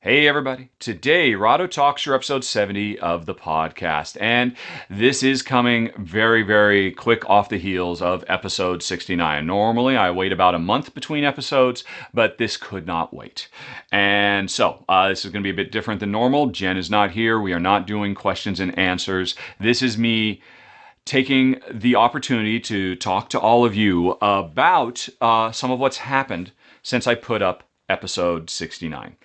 Hey everybody, today Rahdo Talks Through episode 70 of the podcast, and this is coming very, very quick off the heels of episode 69. Normally I wait about a month between episodes, but this could not wait. And so, this is going to be a bit different than normal. Jen is not here. We are not doing questions and answers. This is me taking the opportunity to talk to all of you about some of what's happened since I put up episode 69.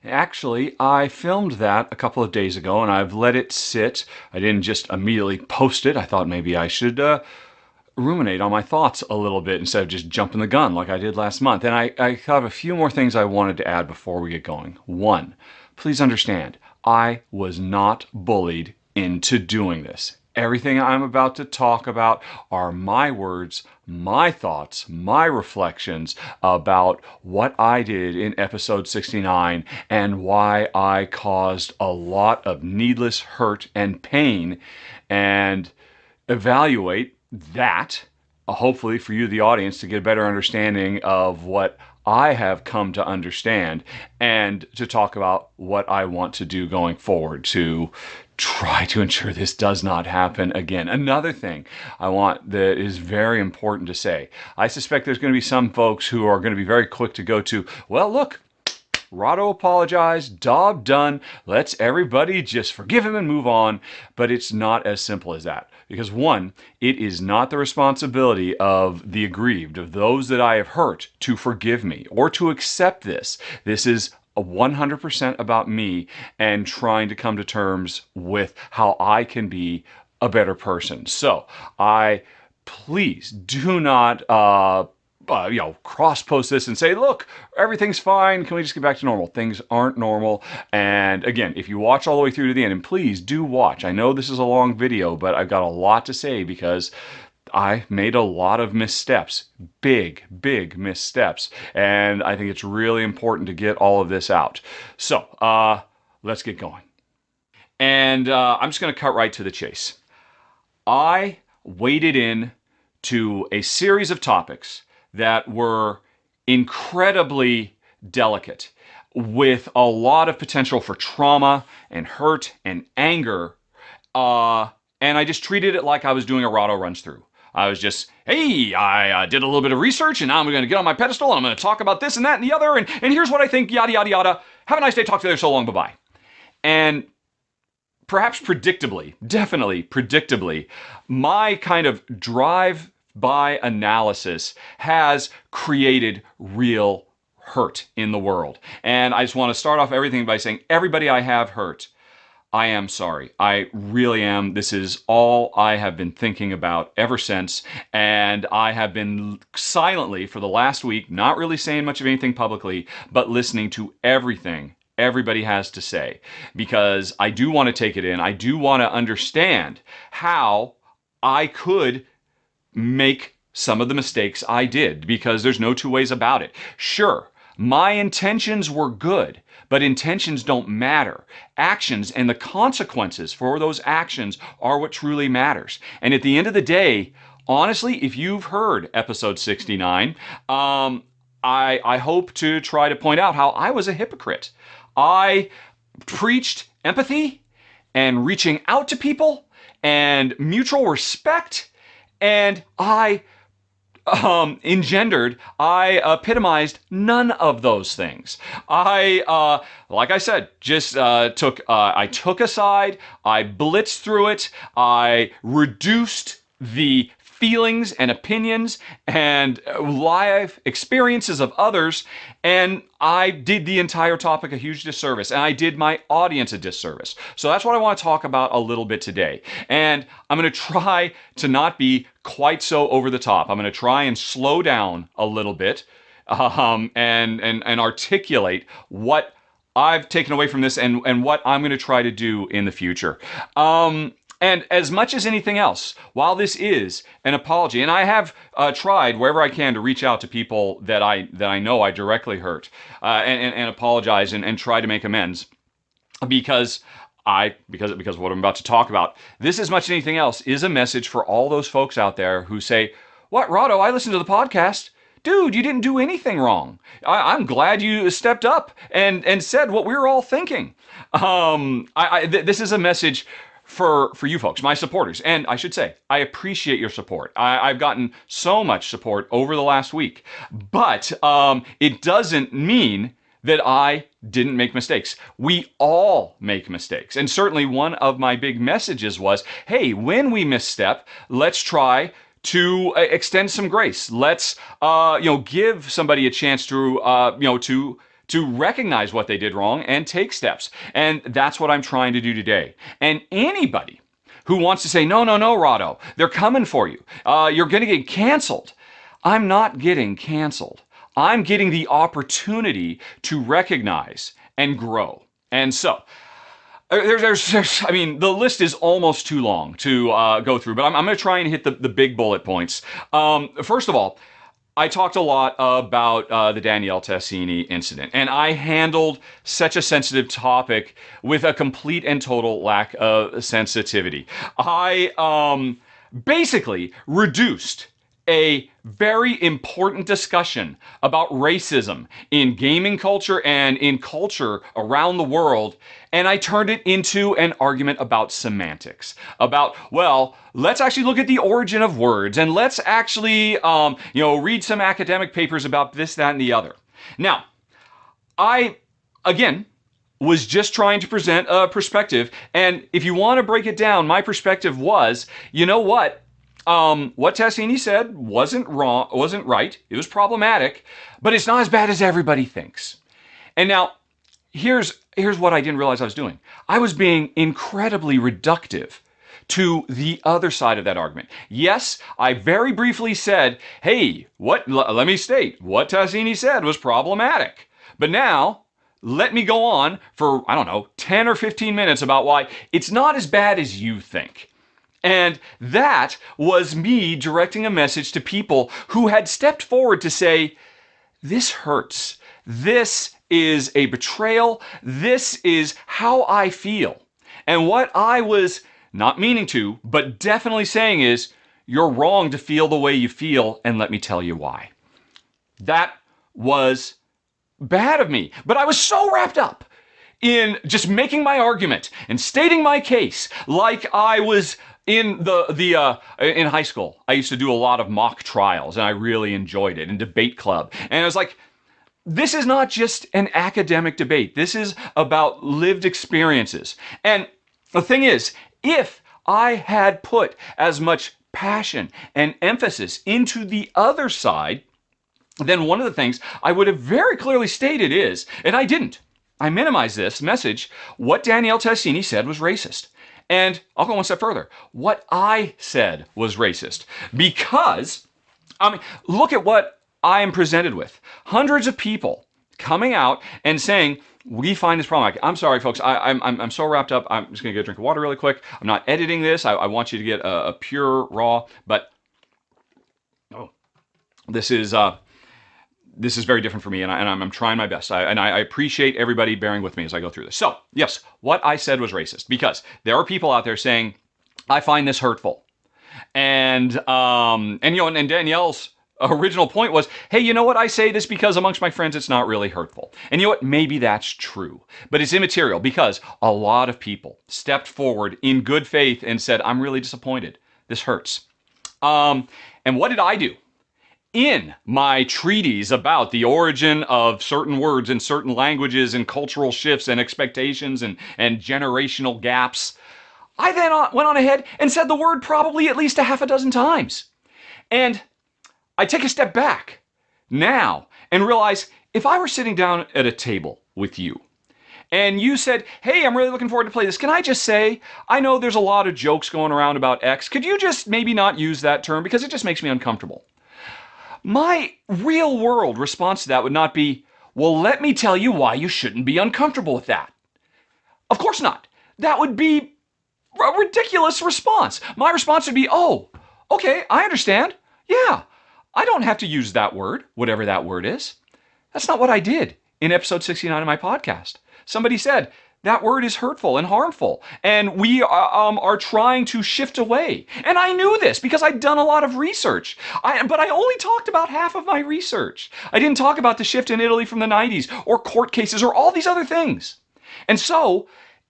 Actually, I filmed that a couple of days ago and I've let it sit. I didn't just immediately post it. I thought maybe I should ruminate on my thoughts a little bit instead of just jumping the gun like I did last month. And I have a few more things I wanted to add before we get going. One, please understand, I was not bullied into doing this. Everything I'm about to talk about are my words, my thoughts, my reflections about what I did in episode 69 and why I caused a lot of needless hurt and pain, and evaluate that, hopefully for you, the audience, to get a better understanding of what I have come to understand and to talk about what I want to do going forward to try to ensure this does not happen again. Another thing I want that is very important to say, I suspect there's going to be some folks who are going to be very quick to go to, well, look, Rahdo apologized, job done, let's everybody just forgive him and move on. But it's not as simple as that. Because one, it is not the responsibility of the aggrieved, of those that I have hurt, to forgive me or to accept this. This is 100% about me and trying to come to terms with how I can be a better person. So please do not cross post this and say, look, everything's fine. Can we just get back to normal? Things aren't normal. And again, if you watch all the way through to the end, and please do watch. I know this is a long video, but I've got a lot to say because I made a lot of missteps, big missteps. And I think it's really important to get all of this out. So let's get going. And I'm just going to cut right to the chase. I waded in to a series of topics that were incredibly delicate, with a lot of potential for trauma and hurt and anger. And I just treated it like I was doing a Rahdo runs through. I was just, hey, I did a little bit of research and now I'm going to get on my pedestal and I'm going to talk about this and that and the other. And here's what I think, yada, yada, yada. Have a nice day. Talk to you later. So long. Bye-bye. And perhaps predictably, definitely predictably, my kind of drive-by analysis has created real hurt in the world. And I just want to start off everything by saying, everybody I have hurt, I am sorry. I really am. This is all I have been thinking about ever since. And I have been silently for the last week, not really saying much of anything publicly, but listening to everything everybody has to say, because I do want to take it in. I do want to understand how I could make some of the mistakes I did, because there's no two ways about it. Sure, my intentions were good, but intentions don't matter. Actions and the consequences for those actions are what truly matters. And at the end of the day, honestly, if you've heard episode 69, I hope to try to point out how I was a hypocrite. I preached empathy and reaching out to people and mutual respect, and I epitomized none of those things. Like I said, just I took a side, I blitzed through it, I reduced the feelings and opinions and life experiences of others, and I did the entire topic a huge disservice, and I did my audience a disservice. So that's what I want to talk about a little bit today. And I'm going to try to not be quite so over the top. I'm going to try and slow down a little bit and articulate what I've taken away from this and what I'm going to try to do in the future. And as much as anything else, while this is an apology, and I have tried wherever I can to reach out to people that I know I directly hurt and apologize and try to make amends, because of what I'm about to talk about. This, as much as anything else, is a message for all those folks out there who say, "What, Rahdo? I listened to the podcast. dude, you didn't do anything wrong. I'm glad you stepped up and said what we were all thinking. This is a message for you folks, my supporters. And I should say, I appreciate your support. I've gotten so much support over the last week. But it doesn't mean that I didn't make mistakes. We all make mistakes. And certainly one of my big messages was, hey, when we misstep, let's try to extend some grace. Let's give somebody a chance to recognize what they did wrong and take steps. And that's what I'm trying to do today. And anybody who wants to say, no, Rahdo, they're coming for you. You're going to get canceled. I'm not getting canceled. I'm getting the opportunity to recognize and grow. And so, the list is almost too long to go through, but I'm going to try and hit the big bullet points. First of all, I talked a lot about the Danielle Tassini incident, and I handled such a sensitive topic with a complete and total lack of sensitivity. I basically reduced a very important discussion about racism in gaming culture and in culture around the world, and I turned it into an argument about semantics. About, well, let's actually look at the origin of words, and let's actually, read some academic papers about this, that, and the other. Now, I, again, was just trying to present a perspective, and if you want to break it down, my perspective was, you know what? What Tassini said wasn't right. It was problematic, but it's not as bad as everybody thinks. And now, here's what I didn't realize I was doing. I was being incredibly reductive to the other side of that argument. Yes, I very briefly said, hey, let me state, what Tassini said was problematic. But now, let me go on for, 10 or 15 minutes about why it's not as bad as you think. And that was me directing a message to people who had stepped forward to say, this hurts. This is a betrayal. This is how I feel. And what I was not meaning to, but definitely saying is, you're wrong to feel the way you feel, and let me tell you why. That was bad of me, but I was so wrapped up in just making my argument and stating my case like I was in in high school. I used to do a lot of mock trials, and I really enjoyed it, in debate club. And I was like, this is not just an academic debate. This is about lived experiences. And the thing is, if I had put as much passion and emphasis into the other side, then one of the things I would have very clearly stated is, and I didn't, I minimized this message, what Danielle Tassini said was racist. And I'll go one step further. What I said was racist. Because, look at what I am presented with. Hundreds of people coming out and saying, we find this problematic. I'm sorry, folks. I'm so wrapped up. I'm just going to get a drink of water really quick. I'm not editing this. I want you to get a pure, raw, but this is very different for me, and I'm trying my best. I appreciate everybody bearing with me as I go through this. So, yes, what I said was racist, because there are people out there saying, I find this hurtful. And Danielle's original point was, hey, you know what? I say this because amongst my friends, it's not really hurtful. And you know what? Maybe that's true, but it's immaterial because a lot of people stepped forward in good faith and said, I'm really disappointed. This hurts. And what did I do? In my treatise about the origin of certain words in certain languages and cultural shifts and expectations and generational gaps, I then went on ahead and said the word probably at least a half a dozen times. And I take a step back now and realize if I were sitting down at a table with you and you said, hey, I'm really looking forward to play this, can I just say, I know there's a lot of jokes going around about X. Could you just maybe not use that term because it just makes me uncomfortable? My real world response to that would not be, well, let me tell you why you shouldn't be uncomfortable with that. Of course not. That would be a ridiculous response. My response would be, oh, okay, I understand. Yeah, I don't have to use that word, whatever that word is. That's not what I did in episode 69 of my podcast. Somebody said, that word is hurtful and harmful, and we are trying to shift away. And I knew this because I'd done a lot of research, but I only talked about half of my research. I didn't talk about the shift in Italy from the 90s or court cases or all these other things. And so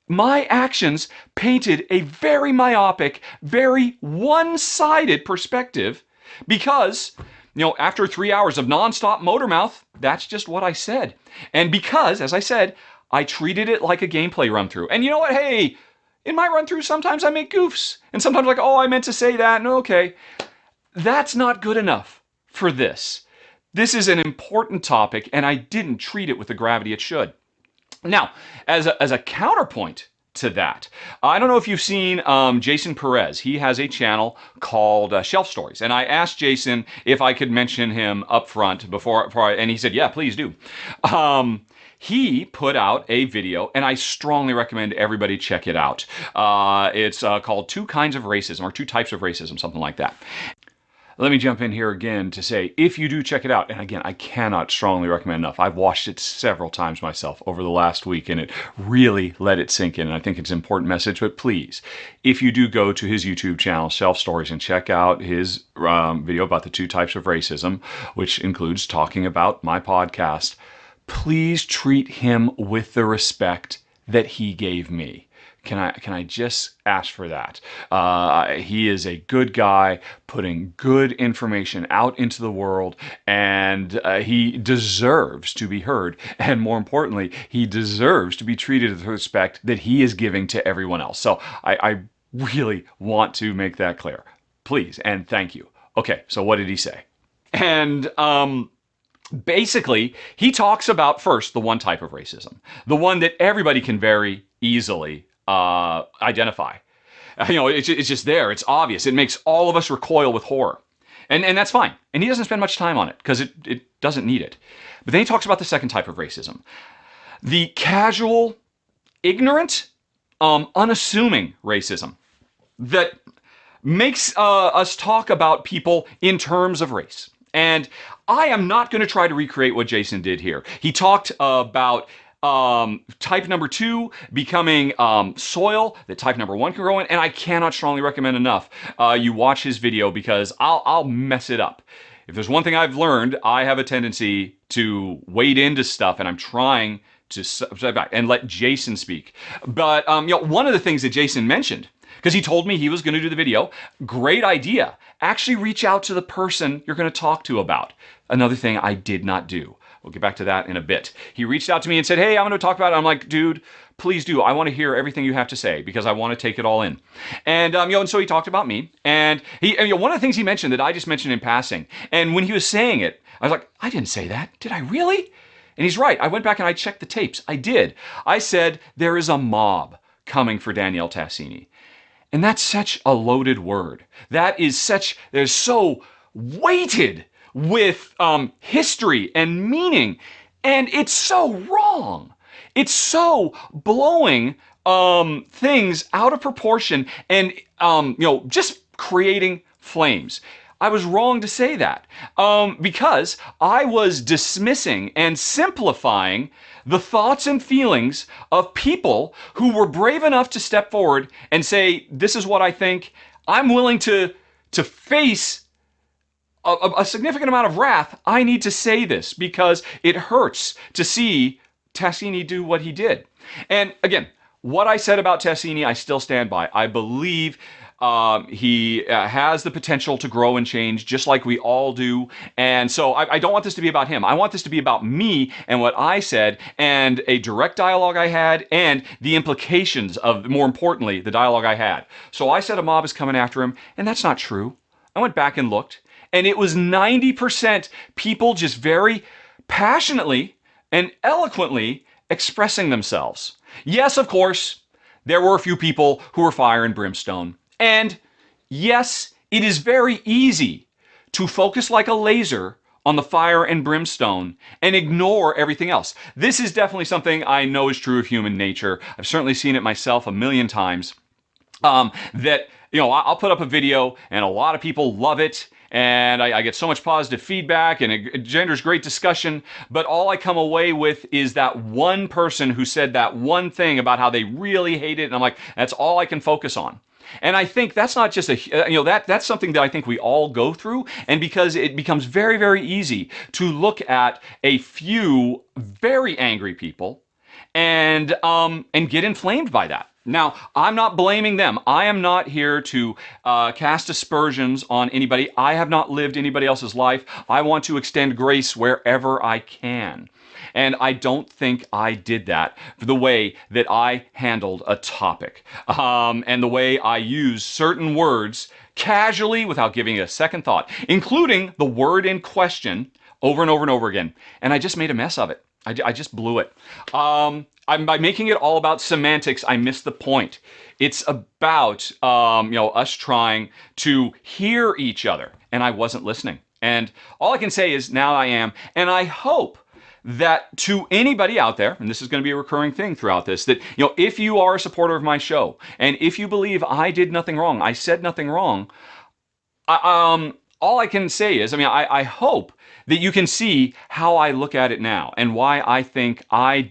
my actions painted a very myopic, very one-sided perspective because, after 3 hours of nonstop motor mouth, that's just what I said. And because, as I said, I treated it like a gameplay run-through. And you know what? Hey, in my run-through, sometimes I make goofs. And sometimes like, oh, I meant to say that. No, okay. That's not good enough for this. This is an important topic, and I didn't treat it with the gravity it should. Now, as a counterpoint to that, I don't know if you've seen Jason Perez. He has a channel called Shelf Stories, and I asked Jason if I could mention him up front and he said, yeah, please do. He put out a video, and I strongly recommend everybody check it out. It's called Two Kinds of Racism, or Two Types of Racism, something like that. Let me jump in here again to say, if you do check it out, and again, I cannot strongly recommend enough. I've watched it several times myself over the last week, and it really let it sink in, and I think it's an important message. But please, if you do go to his YouTube channel, Shelf Stories, and check out his video about the two types of racism, which includes talking about my podcast, please treat him with the respect that he gave me. Can I just ask for that? He is a good guy putting good information out into the world, and he deserves to be heard. And more importantly, he deserves to be treated with the respect that he is giving to everyone else. So I really want to make that clear. Please and thank you. Okay, so what did he say? And basically, he talks about first the one type of racism, the one that everybody can very easily identify. It's just there. It's obvious. It makes all of us recoil with horror. And that's fine. And he doesn't spend much time on it because it doesn't need it. But then he talks about the second type of racism. The casual, ignorant, unassuming racism that makes us talk about people in terms of race. And I am not going to try to recreate what Jason did here. He talked about type number 2 becoming soil that type number 1 can grow in, and I cannot strongly recommend enough you watch his video because I'll mess it up. If there's one thing I've learned, I have a tendency to wade into stuff, and I'm trying to step back and let Jason speak. But one of the things that Jason mentioned, because he told me he was going to do the video, great idea. Actually reach out to the person you're going to talk to about. Another thing I did not do. We'll get back to that in a bit. He reached out to me and said, hey, I'm going to talk about it. I'm like, dude, please do. I want to hear everything you have to say because I want to take it all in. And and so he talked about me. And one of the things he mentioned that I just mentioned in passing, and when he was saying it, I was like, I didn't say that. Did I really? And he's right. I went back and I checked the tapes. I did. I said, there is a mob coming for Danielle Tassini. And that's such a loaded word. They're so weighted with history and meaning, and it's so wrong. It's so blowing things out of proportion and just creating flames. I was wrong to say that because I was dismissing and simplifying the thoughts and feelings of people who were brave enough to step forward and say, this is what I think. I'm willing to face a significant amount of wrath. I need to say this because it hurts to see Tassini do what he did. And again, what I said about Tassini, I still stand by. I believe he has the potential to grow and change just like we all do. And so I don't want this to be about him. I want this to be about me and what I said and a direct dialogue I had and the implications of, more importantly, the dialogue I had. So I said a mob is coming after him, and that's not true. I went back and looked, and it was 90% people just very passionately and eloquently expressing themselves. Yes, of course, there were a few people who were fire and brimstone. And yes, it is very easy to focus like a laser on the fire and brimstone and ignore everything else. This is definitely something I know is true of human nature. I've certainly seen it myself a million times. I'll put up a video and a lot of people love it and I get so much positive feedback, and it genders great discussion, but all I come away with is that one person who said that one thing about how they really hate it, and I'm like, that's all I can focus on. And I think that's not just that's something that I think we all go through, and because it becomes very, very easy to look at a few very angry people and get inflamed by that. Now, I'm not blaming them. I am not here to cast aspersions on anybody. I have not lived anybody else's life. I want to extend grace wherever I can. And I don't think I did that for the way that I handled a topic and the way I used certain words casually without giving it a second thought, including the word in question over and over and over again. And I just made a mess of it. I just blew it. By making it all about semantics, I missed the point. It's about us trying to hear each other, and I wasn't listening. And all I can say is now I am, and I hope that to anybody out there, and this is going to be a recurring thing throughout this, that if you are a supporter of my show, and if you believe I did nothing wrong, I said nothing wrong, all I can say is, I hope that you can see how I look at it now and why I think I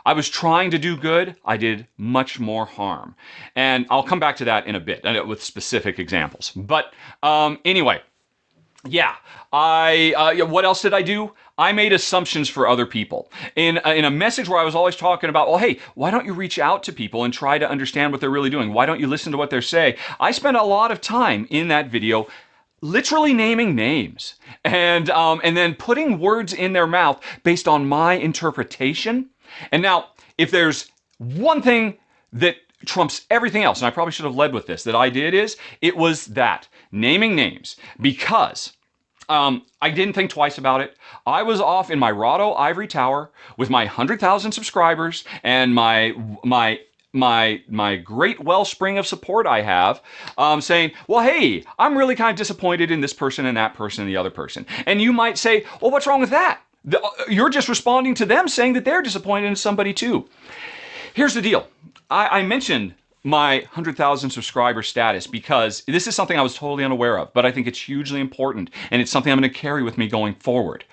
was trying to do good. I did much more harm. And I'll come back to that in a bit with specific examples. But anyway, yeah, what else did I do? I made assumptions for other people. In a message where I was always talking about, well, hey, why don't you reach out to people and try to understand what they're really doing? Why don't you listen to what they're saying? I spent a lot of time in that video literally naming names and then putting words in their mouth based on my interpretation. And now, if there's one thing that trumps everything else, and I probably should have led with this, that I did it was that, naming names, because I didn't think twice about it. I was off in my Rahdo ivory tower with my 100,000 subscribers and my great wellspring of support I have, saying, well, hey, I'm really kind of disappointed in this person and that person and the other person. And you might say, well, what's wrong with that? You're just responding to them saying that they're disappointed in somebody too. Here's the deal. I mentioned my 100,000 subscriber status because this is something I was totally unaware of, but I think it's hugely important, and it's something I'm going to carry with me going forward.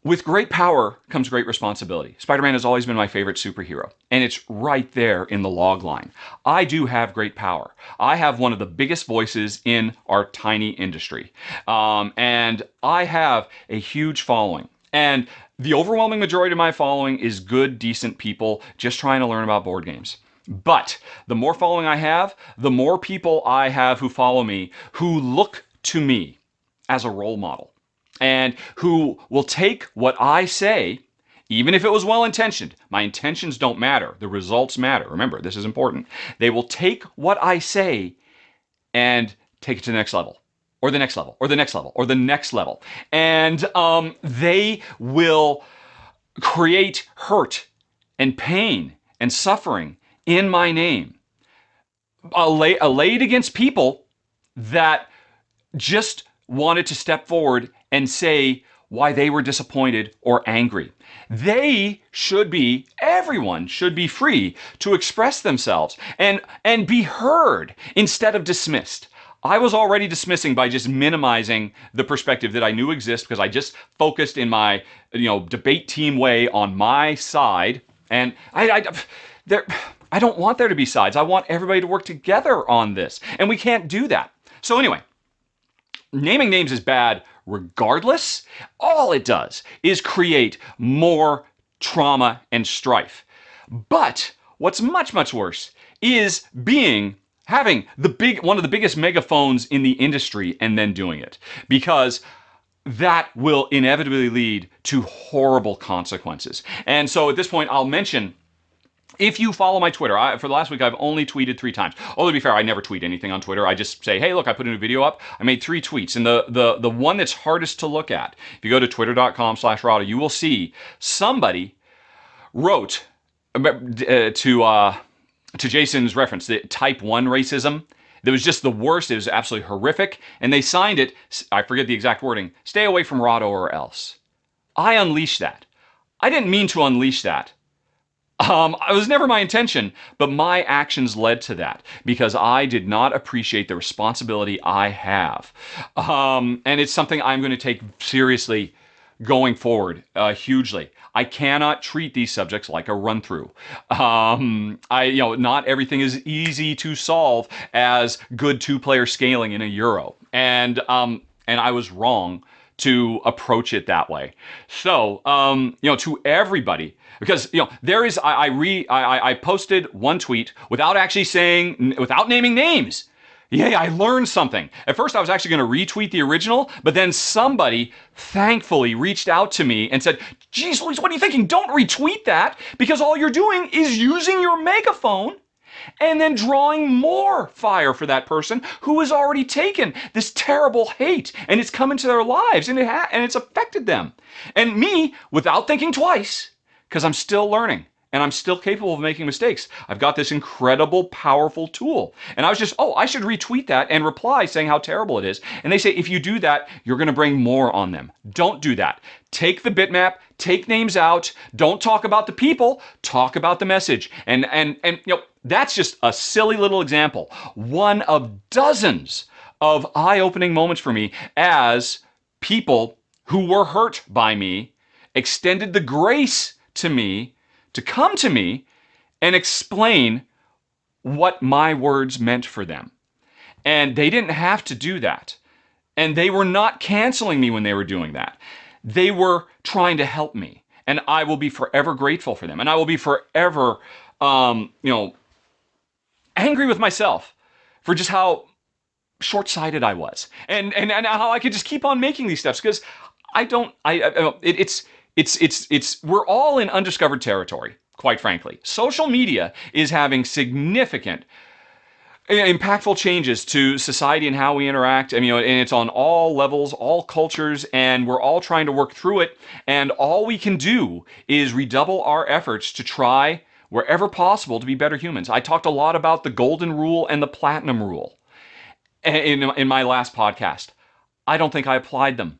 With great power comes great responsibility. Spider-Man has always been my favorite superhero, and it's right there in the log line. I do have great power. I have one of the biggest voices in our tiny industry, and I have a huge following. And the overwhelming majority of my following is good, decent people just trying to learn about board games. But the more following I have, the more people I have who follow me, who look to me as a role model, and who will take what I say, even if it was well-intentioned. My intentions don't matter. The results matter. Remember, this is important. They will take what I say and take it to the next level, or the next level, or the next level, or the next level. And they will create hurt and pain and suffering in my name, allayed against people that just wanted to step forward and say why they were disappointed or angry. Everyone should be free to express themselves and be heard instead of dismissed. I was already dismissing by just minimizing the perspective that I knew exists because I just focused in my debate team way on my side, and I don't want there to be sides. I want everybody to work together on this, and we can't do that. So anyway, naming names is bad regardless. All it does is create more trauma and strife. But what's much, much worse is having one of the biggest megaphones in the industry and then doing it, because that will inevitably lead to horrible consequences. And so at this point, I'll mention, if you follow my Twitter, for the last week, I've only tweeted 3 times. Although to be fair, I never tweet anything on Twitter. I just say, hey, look, I put a new video up. I made 3 tweets. And the one that's hardest to look at, if you go to twitter.com/Rahdo, you will see somebody wrote to Jason's reference, the type 1 racism. That was just the worst. It was absolutely horrific. And they signed it, I forget the exact wording, stay away from Rahdo or else. I unleashed that. I didn't mean to unleash that. It was never my intention, but my actions led to that because I did not appreciate the responsibility I have. And it's something I'm going to take seriously going forward, hugely. I cannot treat these subjects like a run through. Not everything is easy to solve as good two-player scaling in a Euro. And I was wrong to approach it that way. So, to everybody, because there is, I posted one tweet without actually saying, without naming names. Yay, I learned something. At first, I was actually going to retweet the original, but then somebody thankfully reached out to me and said, geez, Luis, what are you thinking? Don't retweet that, because all you're doing is using your megaphone and then drawing more fire for that person who has already taken this terrible hate and it's come into their lives and it's affected them. And me, without thinking twice, because I'm still learning and I'm still capable of making mistakes, I've got this incredible, powerful tool. And I was just, I should retweet that and reply saying how terrible it is. And they say, if you do that, you're going to bring more on them. Don't do that. Take the bitmap, take names out, don't talk about the people, talk about the message. And that's just a silly little example. One of dozens of eye-opening moments for me as people who were hurt by me extended the grace to me to come to me and explain what my words meant for them. And they didn't have to do that. And they were not canceling me when they were doing that. They were trying to help me. And I will be forever grateful for them. And I will be forever, angry with myself for just how short-sighted I was. And how I could just keep on making these steps because we're all in undiscovered territory, quite frankly. Social media is having significant, impactful changes to society and how we interact. And it's on all levels, all cultures, and we're all trying to work through it. And all we can do is redouble our efforts to try, wherever possible, to be better humans. I talked a lot about the golden rule and the platinum rule in my last podcast. I don't think I applied them.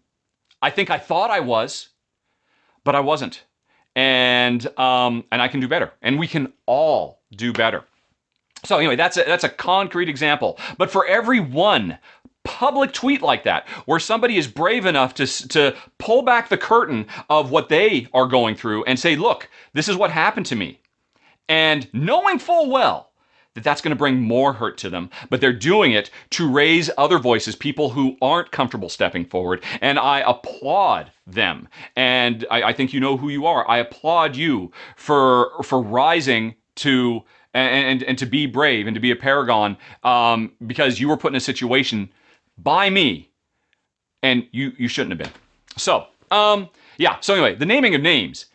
I think I thought I was, but I wasn't. And I can do better. And we can all do better. So anyway, that's a concrete example. But for every one public tweet like that, where somebody is brave enough to pull back the curtain of what they are going through and say, look, this is what happened to me. And knowing full well that that's going to bring more hurt to them, but they're doing it to raise other voices, people who aren't comfortable stepping forward. And I applaud them. And I think you know who you are. I applaud you for rising to and to be brave and to be a paragon, because you were put in a situation by me and you shouldn't have been. So, So anyway, the naming of names,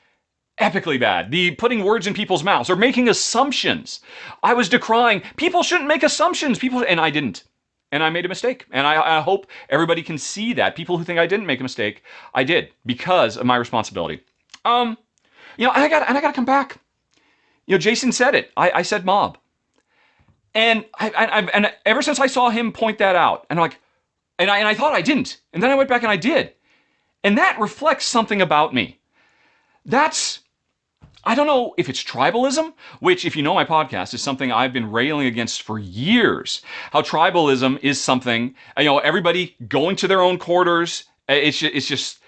epically bad. The putting words in people's mouths or making assumptions. I was decrying, people shouldn't make assumptions. And I didn't. And I made a mistake. And I hope everybody can see that. People who think I didn't make a mistake, I did because of my responsibility. And I got to come back. Jason said it. I said mob. And and ever since I saw him point that out, and I thought I didn't. And then I went back and I did. And that reflects something about me. I don't know if it's tribalism, which, if you know my podcast, is something I've been railing against for years. How tribalism is something, everybody going to their own quarters. It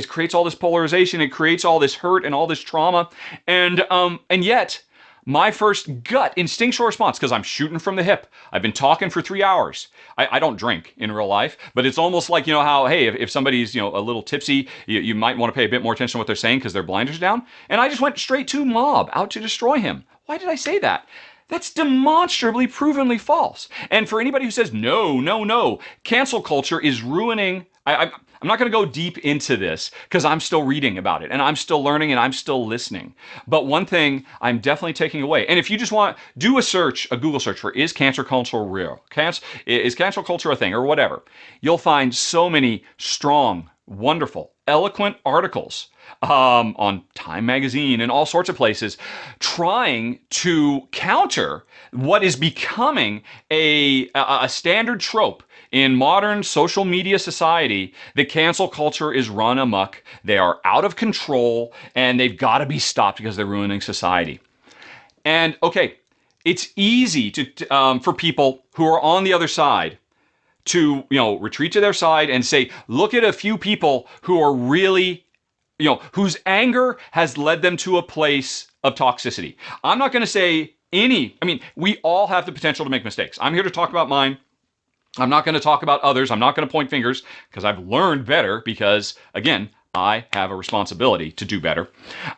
creates all this polarization. It creates all this hurt and all this trauma. And yet, my first gut instinctual response, because I'm shooting from the hip. I've been talking for 3 hours. I don't drink in real life, but it's almost like, how, hey, if somebody's, a little tipsy, you might want to pay a bit more attention to what they're saying because their blinders are down. And I just went straight to mob, out to destroy him. Why did I say that? That's demonstrably, provenly false. And for anybody who says, no, cancel culture is ruining... I'm not going to go deep into this because I'm still reading about it and I'm still learning and I'm still listening. But one thing I'm definitely taking away, and if you just want, do a Google search for, is cancel culture real? Is cancel culture a thing or whatever? You'll find so many strong, wonderful, eloquent articles on Time Magazine and all sorts of places, trying to counter what is becoming a standard trope in modern social media society. The cancel culture is run amok. They are out of control, and they've got to be stopped because they're ruining society. And okay, it's easy for people who are on the other side to retreat to their side and say, look at a few people who are really, whose anger has led them to a place of toxicity. I'm not going to say we all have the potential to make mistakes. I'm here to talk about mine. I'm not going to talk about others. I'm not going to point fingers because I've learned better because, again, I have a responsibility to do better.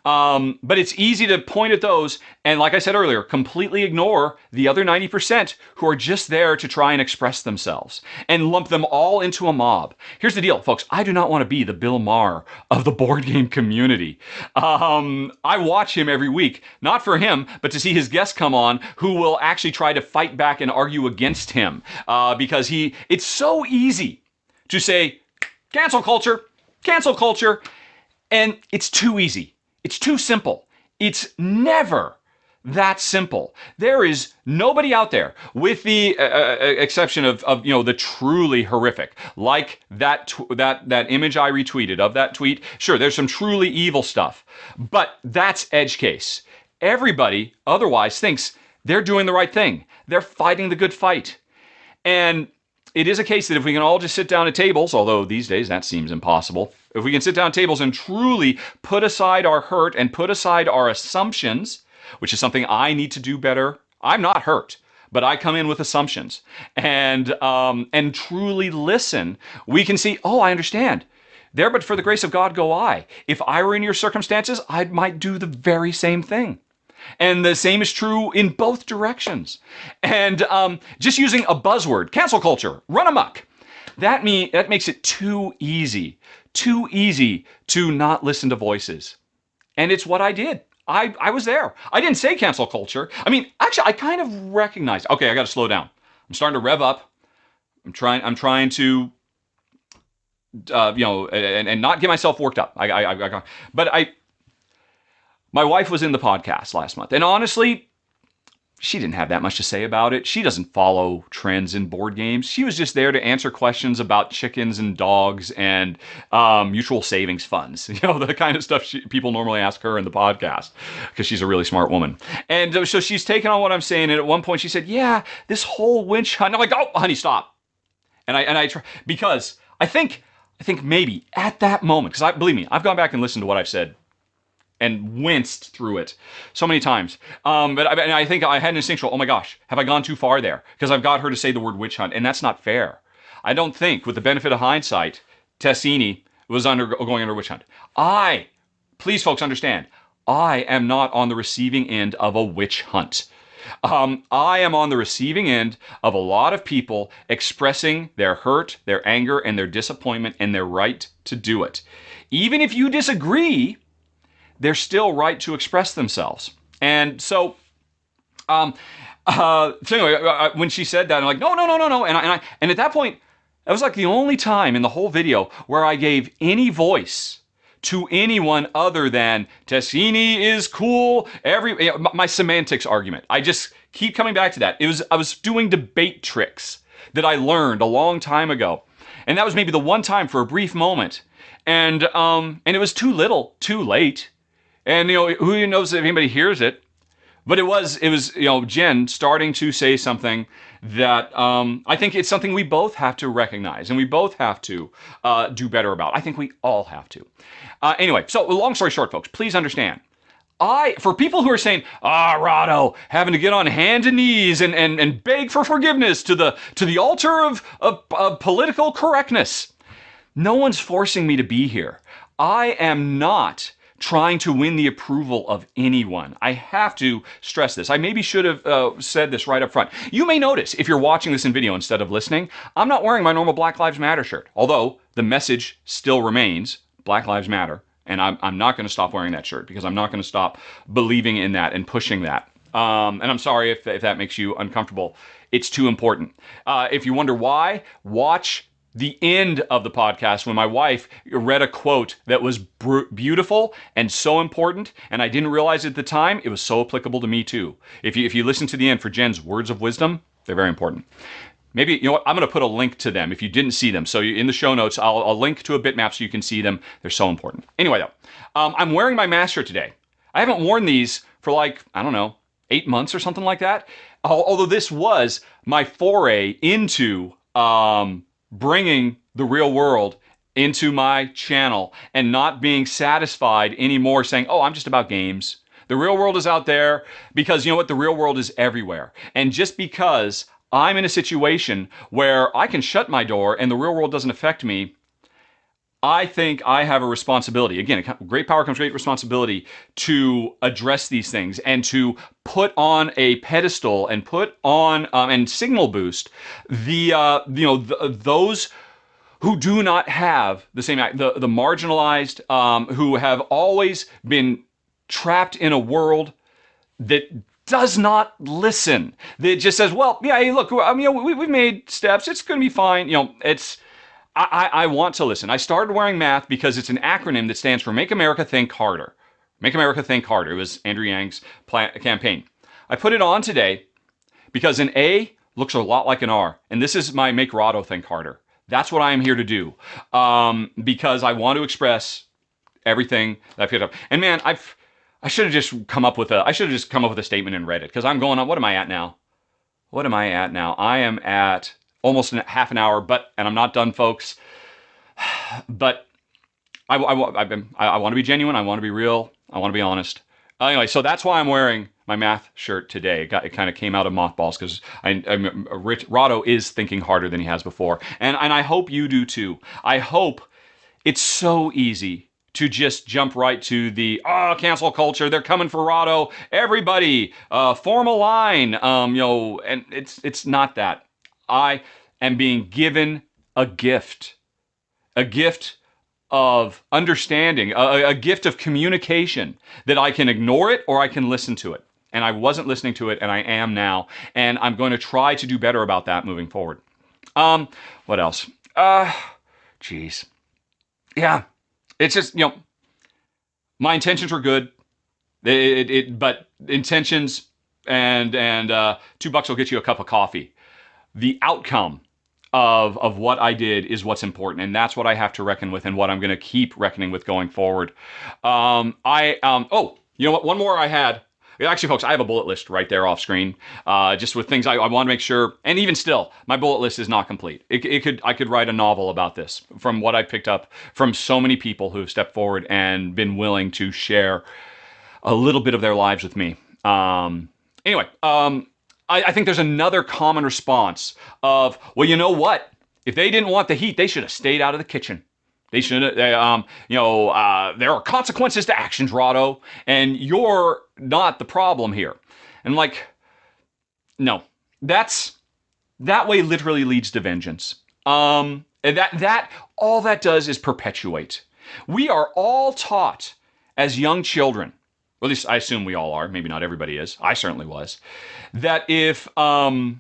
But it's easy to point at those and, like I said earlier, completely ignore the other 90% who are just there to try and express themselves and lump them all into a mob. Here's the deal, folks. I do not want to be the Bill Maher of the board game community. I watch him every week, not for him, but to see his guests come on who will actually try to fight back and argue against him because it's so easy to say, cancel culture, and it's too easy. It's too simple. It's never that simple. There is nobody out there, with the exception of the truly horrific, like that image I retweeted of that tweet. Sure, there's some truly evil stuff, but that's edge case. Everybody otherwise thinks they're doing the right thing. They're fighting the good fight. And it is a case that if we can all just sit down at tables, although these days that seems impossible, if we can sit down at tables and truly put aside our hurt and put aside our assumptions, which is something I need to do better. I'm not hurt, but I come in with assumptions and truly listen. We can see, oh, I understand. There, but for the grace of God go I. If I were in your circumstances, I might do the very same thing. And the same is true in both directions. And just using a buzzword, cancel culture, run amok, that makes it too easy to not listen to voices. And it's what I did. I was there. I didn't say cancel culture. I mean, actually, I kind of recognized, okay, I got to slow down. I'm starting to rev up. I'm trying to, and not get myself worked up. My wife was in the podcast last month, and honestly, she didn't have that much to say about it. She doesn't follow trends in board games. She was just there to answer questions about chickens and dogs and mutual savings funds. The kind of stuff people normally ask her in the podcast because she's a really smart woman. And so she's taken on what I'm saying. And at one point she said, yeah, this whole witch hunt. I'm like, oh, honey, stop. And I try, because I think maybe at that moment, because believe me, I've gone back and listened to what I've said and winced through it so many times. But I think I had an instinctual, oh my gosh, have I gone too far there? Because I've got her to say the word witch hunt, and that's not fair. I don't think, with the benefit of hindsight, Tessini was going under witch hunt. Please folks understand, I am not on the receiving end of a witch hunt. I am on the receiving end of a lot of people expressing their hurt, their anger, and their disappointment, and their right to do it. Even if you disagree, they're still right to express themselves. And so anyway, when she said that, I'm like, no. And at that point, that was like the only time in the whole video where I gave any voice to anyone other than Tessini is cool. My semantics argument. I just keep coming back to that. I was doing debate tricks that I learned a long time ago. And that was maybe the one time for a brief moment. And it was too little, too late. And, who knows if anybody hears it, but it was Jen starting to say something that I think it's something we both have to recognize and we both have to do better about. I think we all have to. Anyway, so long story short, folks, please understand. For people who are saying, Rahdo, having to get on hands and knees and beg for forgiveness to the altar of political correctness, no one's forcing me to be here. I am not trying to win the approval of anyone. I have to stress this. I maybe should have said this right up front. You may notice, if you're watching this in video instead of listening, I'm not wearing my normal Black Lives Matter shirt, although the message still remains, Black Lives Matter, and I'm not going to stop wearing that shirt because I'm not going to stop believing in that and pushing that. And I'm sorry if that makes you uncomfortable. It's too important. If you wonder why, watch the end of the podcast when my wife read a quote that was beautiful and so important, and I didn't realize at the time it was so applicable to me too. If you listen to the end for Jen's words of wisdom, they're very important. Maybe, you know what, I'm going to put a link to them if you didn't see them. So in the show notes, I'll link to a bitmap so you can see them. They're so important. Anyway, though, I'm wearing my mask shirt today. I haven't worn these for like, I don't know, 8 months or something like that. Although this was my foray into bringing the real world into my channel and not being satisfied anymore saying, oh, I'm just about games. The real world is out there because you know what? The real world is everywhere. And just because I'm in a situation where I can shut my door and the real world doesn't affect me, I think I have a responsibility. Again, great power comes great responsibility to address these things and to put on a pedestal and put on and signal boost those who do not have the same the marginalized who have always been trapped in a world that does not listen. That just says, well, yeah, hey, look, we've made steps. It's going to be fine. I want to listen. I started wearing math because it's an acronym that stands for Make America Think Harder. Make America Think Harder. It was Andrew Yang's campaign. I put it on today because an A looks a lot like an R. And this is my Make Rahdo Think Harder. That's what I am here to do because I want to express everything that I picked up. And man, I should have just come up with a statement and read it because I'm going on. What am I at now? I am at almost half an hour, and I'm not done, folks. But I want to be genuine. I want to be real. I want to be honest. Anyway, so that's why I'm wearing my math shirt today. It kind of came out of mothballs because Rahdo is thinking harder than he has before, and I hope you do too. I hope it's so easy to just jump right to the cancel culture. They're coming for Rahdo. Everybody, form a line. And it's not that. I am being given a gift of understanding, a gift of communication that I can ignore it or I can listen to it. And I wasn't listening to it, and I am now. And I'm going to try to do better about that moving forward. What else? Geez. Yeah. It's just, my intentions were good. But intentions and $2 will get you a cup of coffee. The outcome of what I did is what's important, and that's what I have to reckon with, and what I'm going to keep reckoning with going forward. You know what? One more I had. Actually, folks, I have a bullet list right there off screen, just with things I want to make sure. And even still, my bullet list is not complete. I could write a novel about this from what I picked up from so many people who have stepped forward and been willing to share a little bit of their lives with me. Anyway, I think there's another common response of, well, you know what? If they didn't want the heat, they should have stayed out of the kitchen. They shouldn't. There are consequences to actions, Rahdo, and you're not the problem here. And no, that way literally leads to vengeance. And that all that does is perpetuate. We are all taught as young children. Well, at least I assume we all are. Maybe not everybody is. I certainly was. That if someone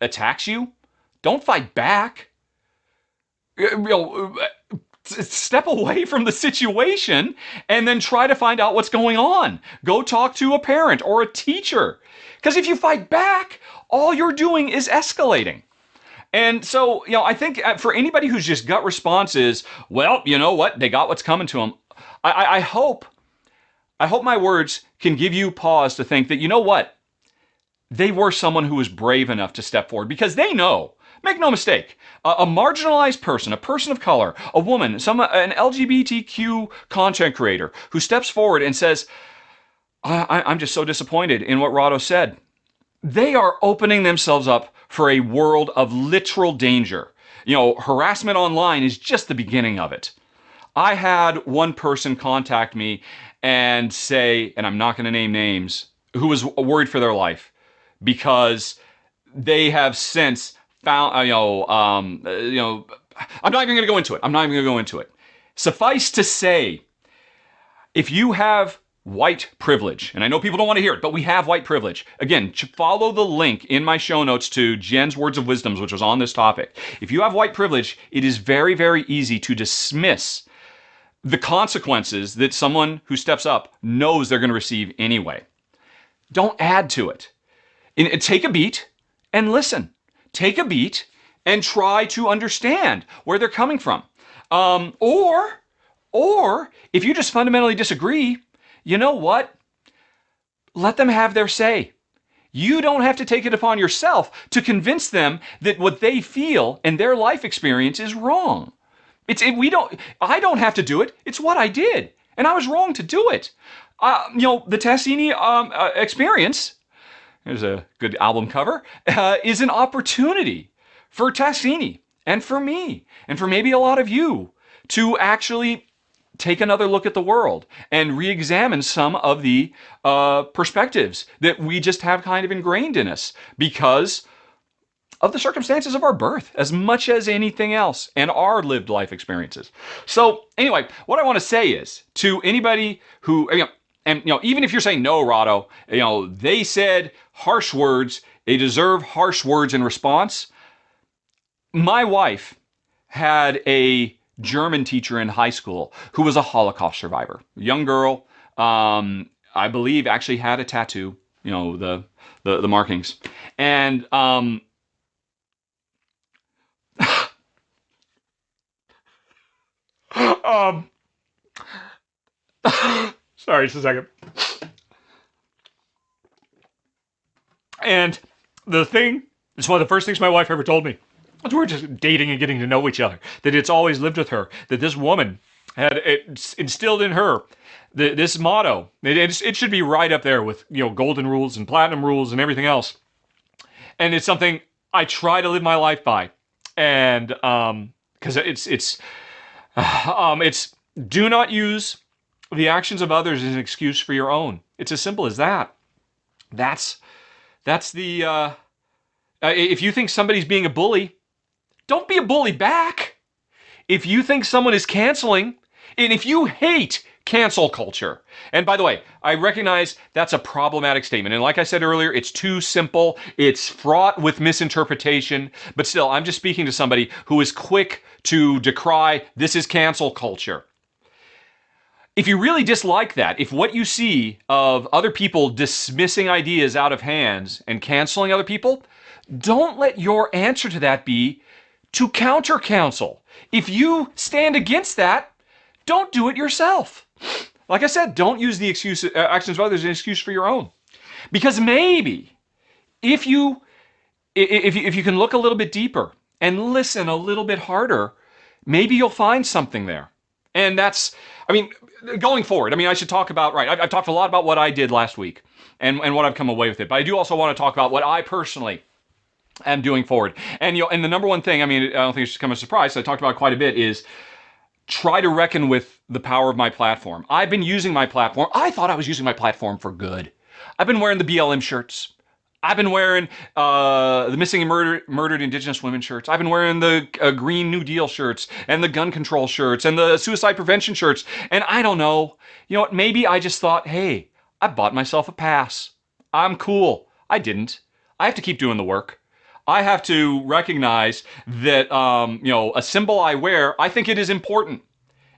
attacks you, don't fight back. Step away from the situation and then try to find out what's going on. Go talk to a parent or a teacher. Because if you fight back, all you're doing is escalating. And so, I think for anybody whose just gut response is, well, you know what? They got what's coming to them. I hope my words can give you pause to think that, you know what? They were someone who was brave enough to step forward because they know. Make no mistake, a marginalized person, a person of color, a woman, an LGBTQ content creator who steps forward and says, I'm just so disappointed in what Rahdo said. They are opening themselves up for a world of literal danger. Harassment online is just the beginning of it. I had one person contact me and say, and I'm not going to name names, who was worried for their life because they have since found, I'm not even going to go into it. Suffice to say, if you have white privilege. And I know people don't want to hear it, but we have white privilege. Again, follow the link in my show notes to Jen's Words of Wisdoms, which was on this topic. If you have white privilege, it is very, very easy to dismiss the consequences that someone who steps up knows they're going to receive anyway. Don't add to it. Take a beat and listen. Take a beat and try to understand where they're coming from. Or if you just fundamentally disagree, you know what? Let them have their say. You don't have to take it upon yourself to convince them that what they feel and their life experience is wrong. I don't have to do it. It's what I did, and I was wrong to do it. The Tassini experience, there's a good album cover, is an opportunity for Tassini and for me and for maybe a lot of you to actually take another look at the world and re-examine some of the perspectives that we just have kind of ingrained in us because of the circumstances of our birth as much as anything else and our lived life experiences. So anyway, what I want to say is to anybody who, even if you're saying no, Rahdo, they said harsh words, they deserve harsh words in response. My wife had a German teacher in high school who was a Holocaust survivor. A young girl, I believe, actually had a tattoo, the markings. And sorry, just a second. And it's one of the first things my wife ever told me. We're just dating and getting to know each other. That it's always lived with her. That this woman had instilled in her this motto. It should be right up there with golden rules and platinum rules and everything else. And it's something I try to live my life by. And because it's do not use the actions of others as an excuse for your own. It's as simple as that. That's the if you think somebody's being a bully, don't be a bully back. If you think someone is canceling, and if you hate cancel culture, and by the way, I recognize that's a problematic statement. And like I said earlier, it's too simple. It's fraught with misinterpretation. But still, I'm just speaking to somebody who is quick to decry this is cancel culture. If you really dislike that, if what you see of other people dismissing ideas out of hands and canceling other people, don't let your answer to that be to counter counsel. If you stand against that, don't do it yourself. Like I said, don't use the actions of others as an excuse for your own. Because maybe if you can look a little bit deeper and listen a little bit harder, maybe you'll find something there. And that's, going forward, I should talk about, I've talked a lot about what I did last week and what I've come away with it. But I do also want to talk about what I personally am doing forward. And and the number one thing, I don't think it should come as a surprise, I talked about quite a bit, is try to reckon with the power of my platform. I've been using my platform. I thought I was using my platform for good. I've been wearing the BLM shirts. I've been wearing the Missing and Murdered Indigenous Women shirts. I've been wearing the Green New Deal shirts and the gun control shirts and the suicide prevention shirts. And I don't know, what, maybe I just thought, hey, I bought myself a pass. I'm cool. I didn't. I have to keep doing the work. I have to recognize that, a symbol I wear, I think it is important,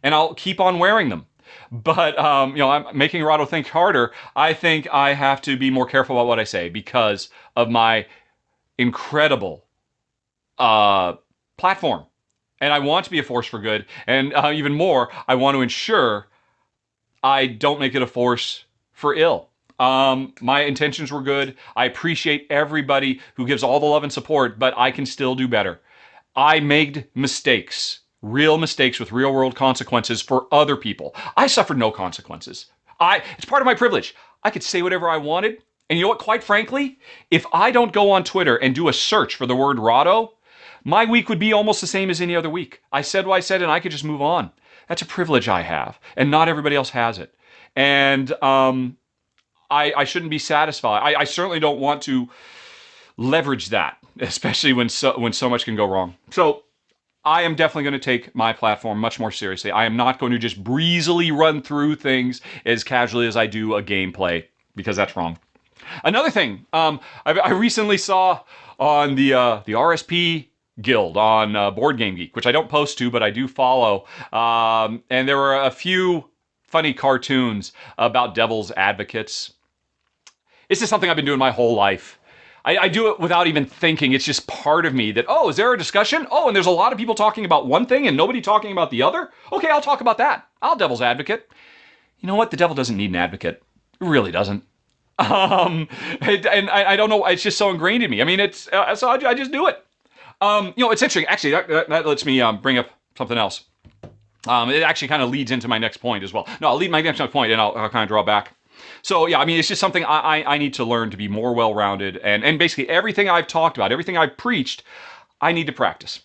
and I'll keep on wearing them. But, I'm making Rahdo think harder. I think I have to be more careful about what I say because of my incredible platform. And I want to be a force for good. And even more, I want to ensure I don't make it a force for ill. My intentions were good. I appreciate everybody who gives all the love and support, but I can still do better. I made mistakes, real mistakes with real world consequences for other people. I suffered no consequences. It's part of my privilege. I could say whatever I wanted. And you know what, quite frankly, if I don't go on Twitter and do a search for the word Rahdo, my week would be almost the same as any other week. I said what I said and I could just move on. That's a privilege I have, and not everybody else has it. And, I shouldn't be satisfied. I certainly don't want to leverage that, especially when so much can go wrong. So I am definitely going to take my platform much more seriously. I am not going to just breezily run through things as casually as I do a gameplay, because that's wrong. Another thing, I recently saw on the RSP Guild on Board Game Geek, which I don't post to, but I do follow, and there were a few funny cartoons about devil's advocates. This is something I've been doing my whole life. I do it without even thinking. It's just part of me that, oh, is there a discussion? Oh, and there's a lot of people talking about one thing and nobody talking about the other? Okay, I'll talk about that. I'll devil's advocate. You know what? The devil doesn't need an advocate. It really doesn't. And I don't know. It's just so ingrained in me. I mean, it's so I just do it. It's interesting. Actually, that lets me bring up something else. It actually kind of leads into my next point as well. No, I'll lead my next point and I'll kind of draw back. So yeah, I mean, it's just something I need to learn to be more well-rounded. And basically everything I've talked about, everything I've preached, I need to practice.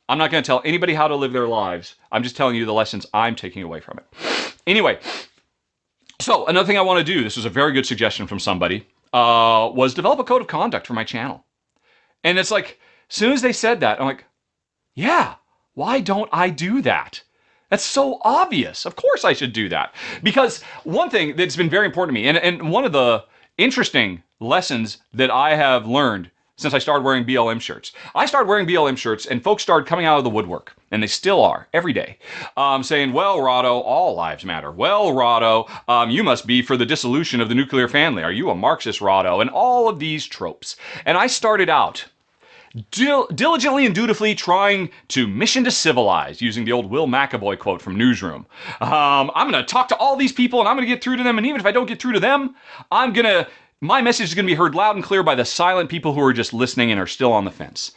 I'm not going to tell anybody how to live their lives. I'm just telling you the lessons I'm taking away from it. Anyway, so another thing I want to do, this was a very good suggestion from somebody, was develop a code of conduct for my channel. And it's like, as soon as they said that, I'm like, yeah, why don't I do that? That's so obvious. Of course I should do that. Because one thing that's been very important to me, and one of the interesting lessons that I have learned since I started wearing BLM shirts. I started wearing BLM shirts and folks started coming out of the woodwork, and they still are, every day, saying, well, Rahdo, all lives matter. Well, Rahdo, you must be for the dissolution of the nuclear family. Are you a Marxist, Rahdo? And all of these tropes. And I started out diligently and dutifully trying to mission to civilize, using the old Will McAvoy quote from Newsroom. I'm going to talk to all these people and I'm going to get through to them. And even if I don't get through to them, my message is going to be heard loud and clear by the silent people who are just listening and are still on the fence.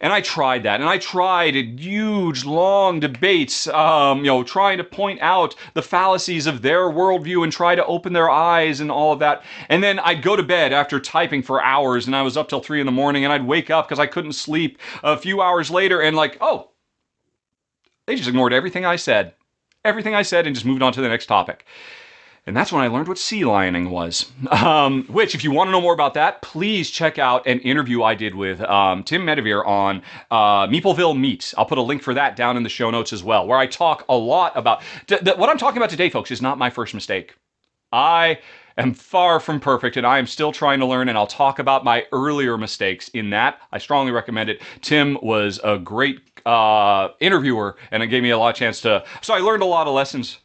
And I tried that, and I tried huge, long debates, trying to point out the fallacies of their worldview and try to open their eyes and all of that. And then I'd go to bed after typing for hours, and I was up till 3 a.m, and I'd wake up because I couldn't sleep a few hours later, and like, oh, they just ignored everything I said, and just moved on to the next topic. And that's when I learned what sea lioning was. Which, if you want to know more about that, please check out an interview I did with Tim Medevere on Meepleville Meets. I'll put a link for that down in the show notes as well, where I talk a lot about... what I'm talking about today, folks, is not my first mistake. I am far from perfect, and I am still trying to learn, and I'll talk about my earlier mistakes in that. I strongly recommend it. Tim was a great interviewer, and it gave me a lot of chance to... So I learned a lot of lessons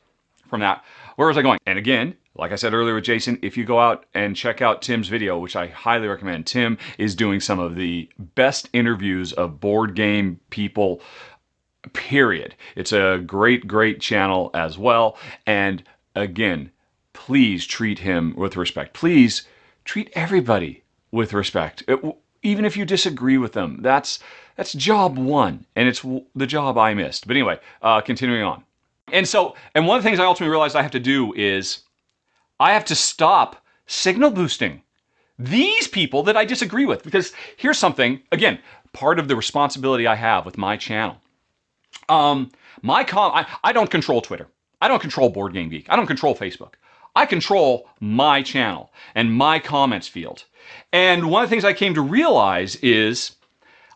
from that. Where was I going? And again, like I said earlier with Jason, if you go out and check out Tim's video, which I highly recommend, Tim is doing some of the best interviews of board game people, period. It's a great, great channel as well. And again, please treat him with respect. Please treat everybody with respect. Even if you disagree with them, that's job one, and it's the job I missed. But anyway, continuing on. And one of the things I ultimately realized I have to do is I have to stop signal boosting these people that I disagree with. Because here's something, again, part of the responsibility I have with my channel. I don't control Twitter. I don't control Board Game Geek. I don't control Facebook. I control my channel and my comments field. And one of the things I came to realize is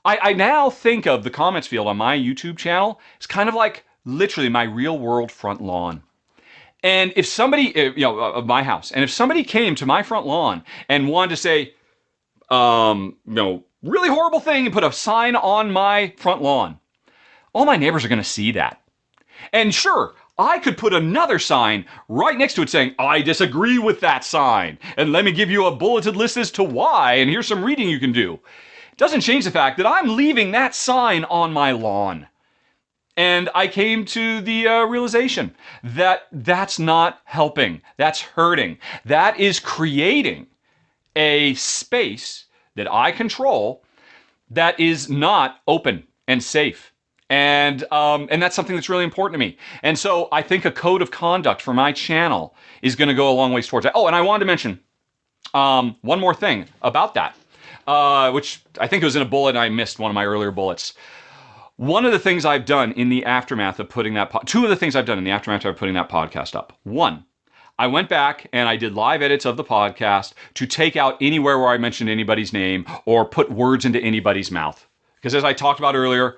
I now think of the comments field on my YouTube channel as kind of like literally my real world front lawn. And if somebody, of my house, and if somebody came to my front lawn and wanted to say, really horrible thing and put a sign on my front lawn, all my neighbors are going to see that. And sure, I could put another sign right next to it saying, I disagree with that sign. And let me give you a bulleted list as to why. And here's some reading you can do. It doesn't change the fact that I'm leaving that sign on my lawn. And I came to the realization that that's not helping. That's hurting. That is creating a space that I control that is not open and safe. And that's something that's really important to me. And so I think a code of conduct for my channel is going to go a long ways towards that. Oh, and I wanted to mention one more thing about that, which I think it was in a bullet and I missed one of my earlier bullets. One of the things I've done in the aftermath of putting that... two of the things I've done in the aftermath of putting that podcast up. One, I went back and I did live edits of the podcast to take out anywhere where I mentioned anybody's name or put words into anybody's mouth. Because as I talked about earlier,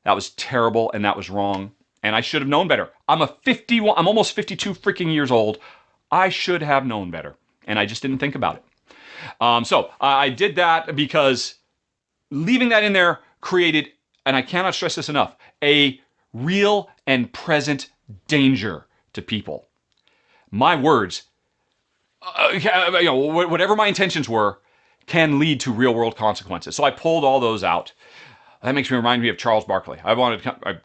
That was terrible, and that was wrong. And I should have known better. I'm almost 52 freaking years old. I should have known better. And I just didn't think about it. So I did that because leaving that in there created, and I cannot stress this enough, a real and present danger to people. My words, whatever my intentions were, can lead to real world consequences. So I pulled all those out. That makes me remind me of Charles Barkley. I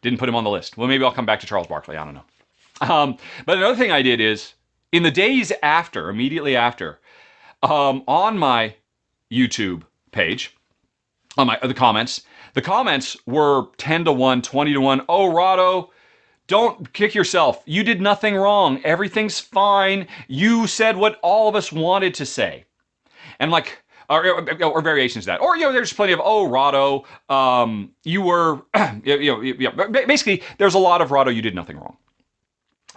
didn't put him on the list. Well, maybe I'll come back to Charles Barkley. I don't know. But another thing I did is, in the days after, immediately after, on my YouTube page, on the comments were 10 to 1, 20 to 1. Oh, Rahdo, don't kick yourself. You did nothing wrong. Everything's fine. You said what all of us wanted to say. And like, or variations of that. Or, there's plenty of, oh, Rahdo, you were, basically, there's a lot of, Rahdo, you did nothing wrong.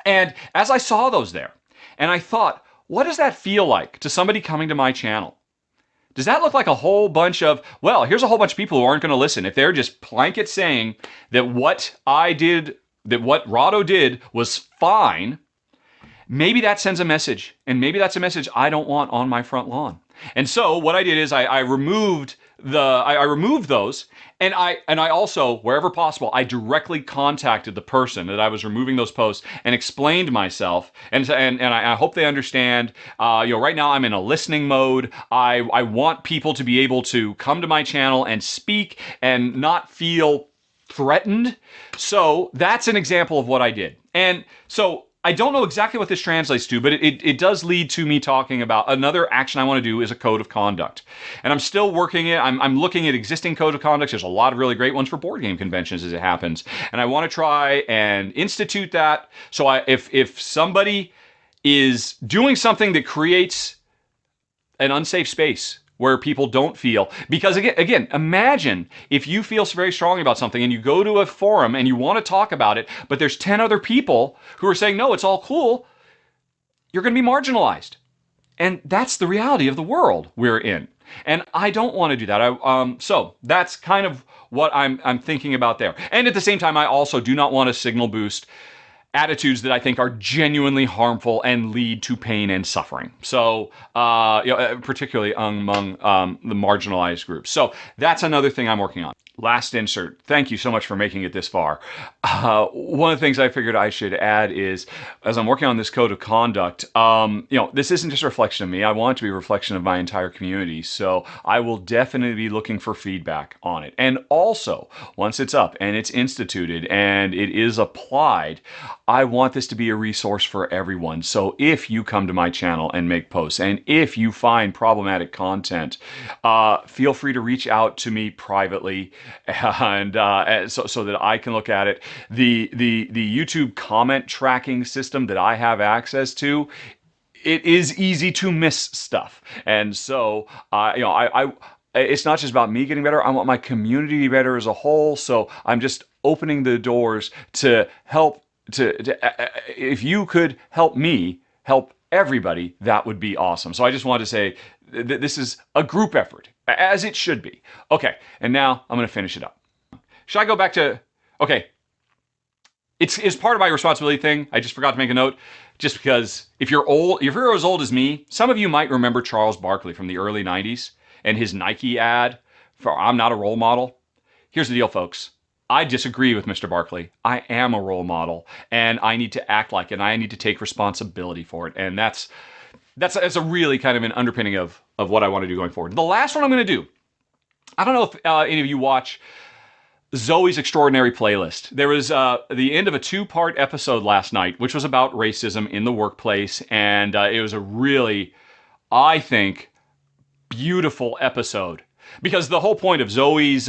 And as I saw those there, and I thought, what does that feel like to somebody coming to my channel? Does that look like a whole bunch of, well, here's a whole bunch of people who aren't going to listen. If they're just blanket saying that what Rahdo did was fine, maybe that sends a message. And maybe that's a message I don't want on my front lawn. And so what I did is I removed those, and I also, wherever possible, I directly contacted the person that I was removing those posts and explained myself, and I hope they understand. Right now I'm in a listening mode. I want people to be able to come to my channel and speak and not feel threatened. So that's an example of what I did. And so I don't know exactly what this translates to, but it does lead to me talking about another action I want to do is a code of conduct. And I'm still working it. I'm looking at existing code of conducts. There's a lot of really great ones for board game conventions as it happens. And I want to try and institute that. So if somebody is doing something that creates an unsafe space where people don't feel, because again, imagine if you feel very strongly about something and you go to a forum and you want to talk about it, but there's 10 other people who are saying, no, it's all cool. You're going to be marginalized. And that's the reality of the world we're in. And I don't want to do that. So that's kind of what I'm thinking about there. And at the same time, I also do not want to signal boost attitudes that I think are genuinely harmful and lead to pain and suffering. So, particularly among the marginalized groups. So that's another thing I'm working on. Last insert. Thank you so much for making it this far. One of the things I figured I should add is, as I'm working on this code of conduct, this isn't just a reflection of me. I want it to be a reflection of my entire community. So I will definitely be looking for feedback on it. And also, once it's up and it's instituted and it is applied, I want this to be a resource for everyone. So if you come to my channel and make posts, and if you find problematic content, feel free to reach out to me privately, and so that I can look at it. The YouTube comment tracking system that I have access to, it is easy to miss stuff, and so it's not just about me getting better. I want my community to be better as a whole. So I'm just opening the doors to help. If you could help me help everybody, that would be awesome. So I just wanted to say that this is a group effort, as it should be. Okay, and now I'm going to finish it up. Should I go back to, okay, it's part of my responsibility thing. I just forgot to make a note, just because if you're as old as me, some of you might remember Charles Barkley from the early 90s and his Nike ad for I'm not a role model. Here's the deal, folks. I disagree with Mr. Barkley. I am a role model, and I need to act like it, and I need to take responsibility for it. And that's a really kind of an underpinning of what I want to do going forward. The last one I'm going to do, I don't know if any of you watch Zoe's Extraordinary Playlist. There was the end of a 2-part episode last night, which was about racism in the workplace, and it was a really, I think, beautiful episode. Because the whole point of Zoe's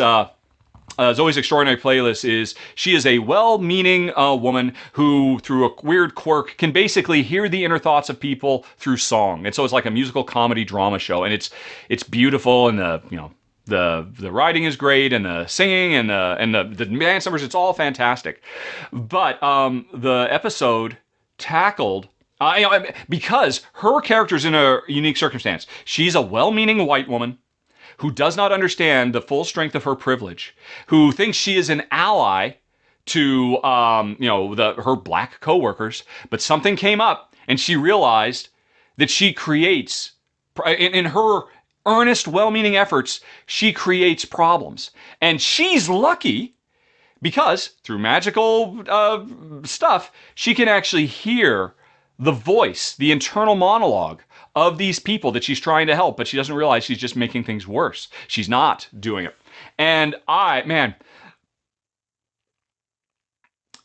Extraordinary Playlist is she is a well-meaning woman who, through a weird quirk, can basically hear the inner thoughts of people through song. And so it's like a musical comedy drama show, and it's beautiful, and the writing is great, and the singing and the dance numbers, it's all fantastic. But the episode tackled, because her character's in a unique circumstance. She's a well-meaning white woman who does not understand the full strength of her privilege, who thinks she is an ally to her black coworkers, but something came up and she realized that she creates, in her earnest, well-meaning efforts, she creates problems. And she's lucky because through magical stuff, she can actually hear the voice, the internal monologue of these people that she's trying to help, but she doesn't realize she's just making things worse. She's not doing it. And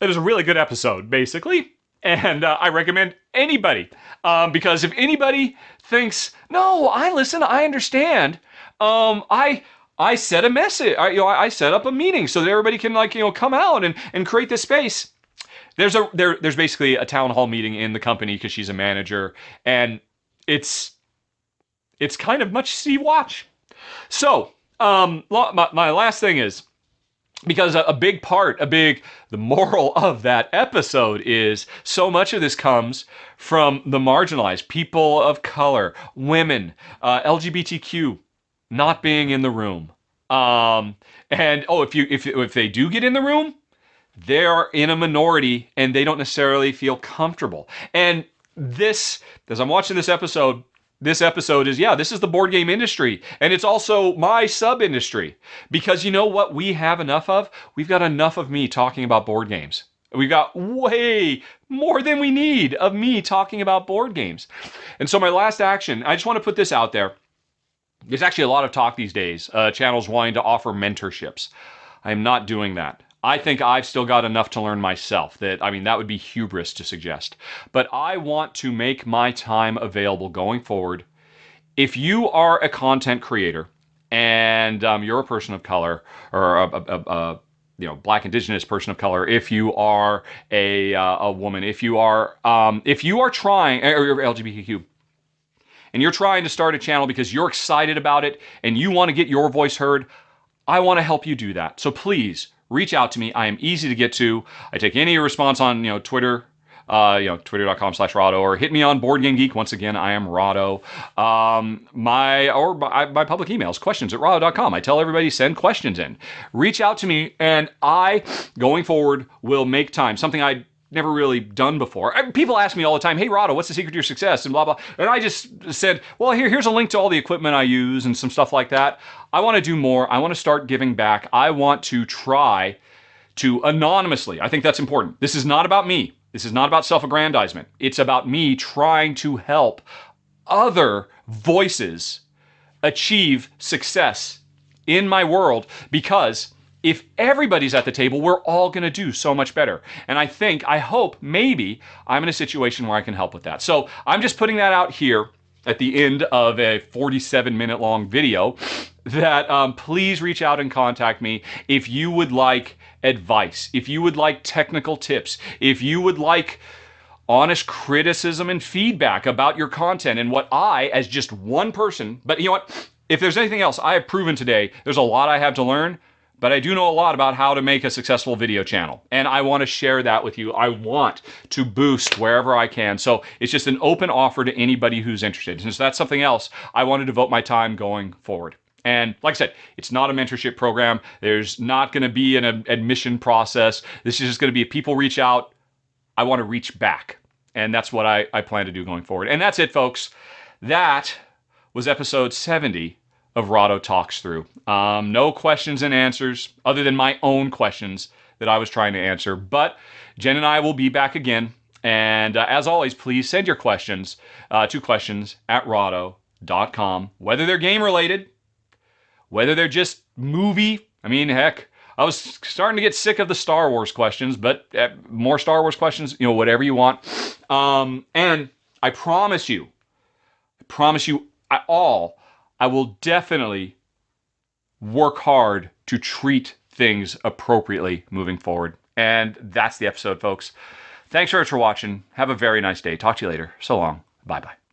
it was a really good episode, basically. And I recommend anybody, because if anybody thinks, no, I understand, I set a message, I set up a meeting so that everybody can come out and create this space. There's basically a town hall meeting in the company because she's a manager, and it's kind of much see watch. So my last thing is, because the moral of that episode is so much of this comes from the marginalized, people of color, women, LGBTQ, not being in the room. If they do get in the room, they're in a minority and they don't necessarily feel comfortable. And this, as I'm watching this episode is, this is the board game industry. And it's also my sub-industry. Because you know what we have enough of? We've got enough of me talking about board games. We've got way more than we need of me talking about board games. And so my last action, I just want to put this out there. There's actually a lot of talk these days, channels wanting to offer mentorships. I am not doing that. I think I've still got enough to learn myself. That would be hubris to suggest. But I want to make my time available going forward. If you are a content creator and you're a person of color, or a Black, Indigenous person of color, if you are a woman, if you are trying, or LGBTQ, and you're trying to start a channel because you're excited about it and you want to get your voice heard, I want to help you do that. So please reach out to me. I am easy to get to. I take any response on Twitter, twitter.com/Rahdo, or hit me on Board Game Geek. Once again, I am Rahdo. My public emails, questions@rahdo.com. I tell everybody, send questions in. Reach out to me, and I, going forward, will make time. Something I never really done before. People ask me all the time, hey Rahdo, what's the secret to your success, and blah blah, and I just said, well, here's a link to all the equipment I use and some stuff like that. I want to do more. I want to start giving back. I want to try to anonymously, I think that's important. This is not about me. This is not about self-aggrandizement. It's about me trying to help other voices achieve success in my world, because if everybody's at the table, we're all going to do so much better. And I hope, maybe I'm in a situation where I can help with that. So I'm just putting that out here at the end of a 47-minute long video, that please reach out and contact me if you would like advice, if you would like technical tips, if you would like honest criticism and feedback about your content and what I, as just one person, but you know what? If there's anything else I have proven today, there's a lot I have to learn. But I do know a lot about how to make a successful video channel. And I want to share that with you. I want to boost wherever I can. So it's just an open offer to anybody who's interested. Since that's something else, I want to devote my time going forward. And like I said, it's not a mentorship program. There's not going to be an admission process. This is just going to be, if people reach out, I want to reach back. And that's what I plan to do going forward. And that's it, folks. That was episode 70 of Rahdo Talks Through. No questions and answers other than my own questions that I was trying to answer. But Jen and I will be back again. And as always, please send your questions to questions@rahdo.com, whether they're game related, whether they're just movie. I mean, heck, I was starting to get sick of the Star Wars questions, but more Star Wars questions, whatever you want. And I promise you all, I will definitely work hard to treat things appropriately moving forward. And that's the episode, folks. Thanks very much for watching. Have a very nice day. Talk to you later. So long. Bye-bye.